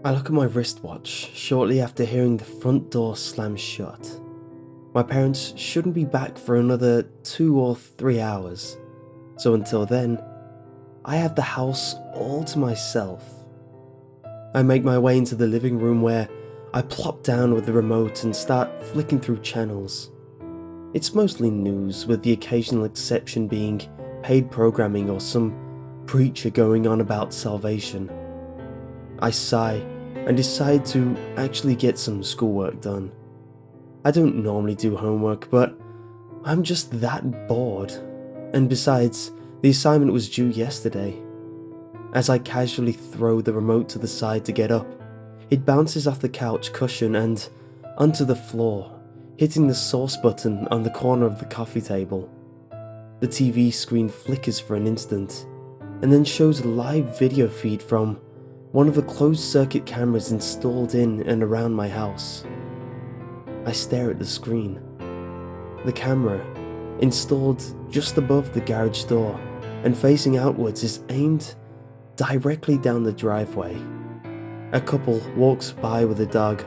I look at my wristwatch shortly after hearing the front door slam shut. My parents shouldn't be back for another 2 or 3 hours, so until then, I have the house all to myself. I make my way into the living room where I plop down with the remote and start flicking through channels. It's mostly news, with the occasional exception being paid programming or some preacher going on about salvation. I sigh and decide to actually get some schoolwork done. I don't normally do homework, but I'm just that bored. And besides, the assignment was due yesterday. As I casually throw the remote to the side to get up, it bounces off the couch cushion and onto the floor, hitting the source button on the corner of the coffee table. The TV screen flickers for an instant, and then shows a live video feed from one of the closed-circuit cameras installed in and around my house. I stare at the screen. The camera, installed just above the garage door and facing outwards, is aimed directly down the driveway. A couple walks by with a dog.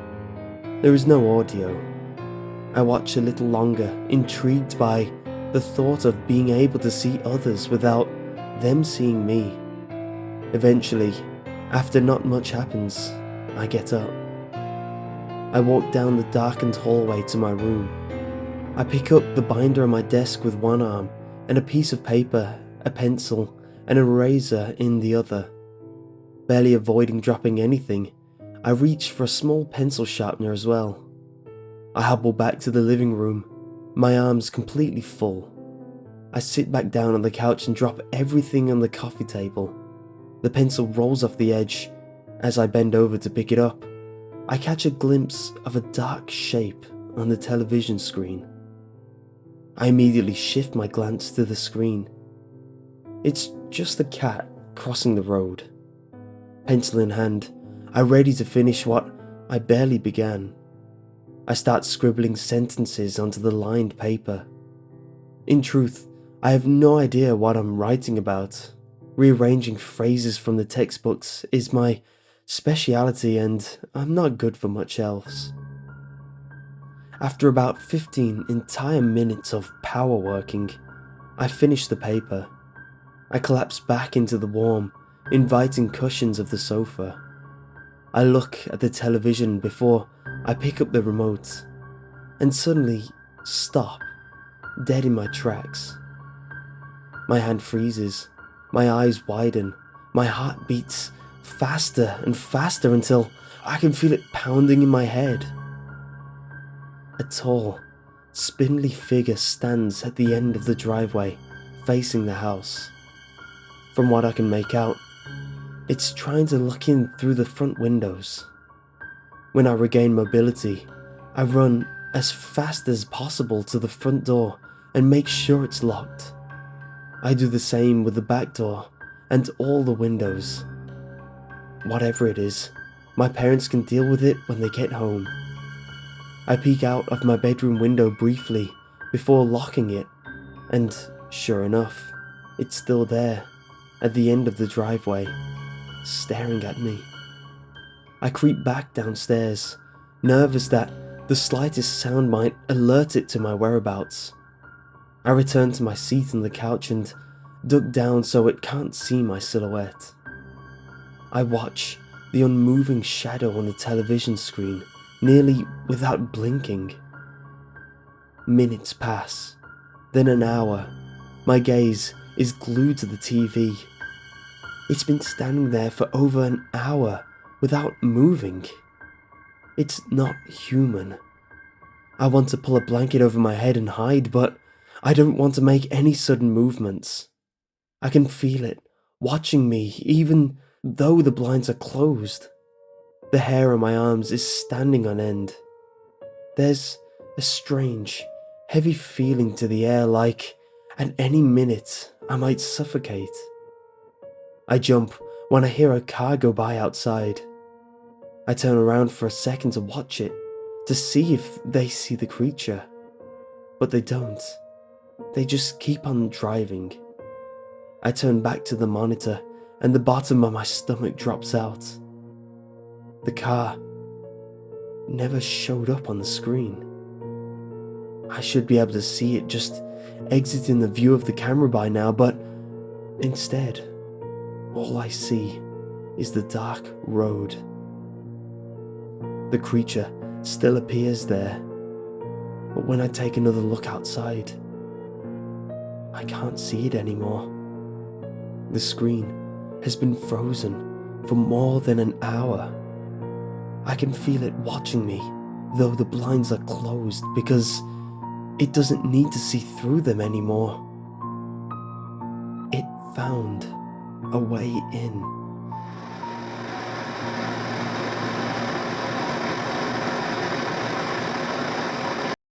There is no audio. I watch a little longer, intrigued by the thought of being able to see others without them seeing me. Eventually, after not much happens, I get up. I walk down the darkened hallway to my room. I pick up the binder on my desk with one arm and a piece of paper, a pencil, and an eraser in the other. Barely avoiding dropping anything, I reach for a small pencil sharpener as well. I hobble back to the living room, my arms completely full. I sit back down on the couch and drop everything on the coffee table. The pencil rolls off the edge. As I bend over to pick it up, I catch a glimpse of a dark shape on the television screen. I immediately shift my glance to the screen. It's just a cat crossing the road. Pencil in hand, I'm ready to finish what I barely began. I start scribbling sentences onto the lined paper. In truth, I have no idea what I'm writing about. Rearranging phrases from the textbooks is my speciality, and I'm not good for much else. After about 15 entire minutes of power working, I finish the paper. I collapse back into the warm, inviting cushions of the sofa. I look at the television before I pick up the remote, and suddenly stop, dead in my tracks. My hand freezes, my eyes widen, my heart beats faster and faster until I can feel it pounding in my head. A tall, spindly figure stands at the end of the driveway, facing the house. From what I can make out, it's trying to look in through the front windows. When I regain mobility, I run as fast as possible to the front door and make sure it's locked. I do the same with the back door and all the windows. Whatever it is, my parents can deal with it when they get home. I peek out of my bedroom window briefly before locking it, and sure enough, it's still there, at the end of the driveway, staring at me. I creep back downstairs, nervous that the slightest sound might alert it to my whereabouts. I return to my seat on the couch and duck down so it can't see my silhouette. I watch the unmoving shadow on the television screen, nearly without blinking. Minutes pass, then an hour. My gaze is glued to the TV. It's been standing there for over an hour without moving. It's not human. I want to pull a blanket over my head and hide, but I don't want to make any sudden movements. I can feel it, watching me, even though the blinds are closed. The hair on my arms is standing on end. There's a strange, heavy feeling to the air, like at any minute I might suffocate. I jump when I hear a car go by outside. I turn around for a second to watch it, to see if they see the creature. But they don't. They just keep on driving. I turn back to the monitor and the bottom of my stomach drops out. The car never showed up on the screen. I should be able to see it just exiting the view of the camera by now, but instead, all I see is the dark road. The creature still appears there, but when I take another look outside, I can't see it anymore. The screen has been frozen for more than an hour. I can feel it watching me, though the blinds are closed, because it doesn't need to see through them anymore. It found a way in.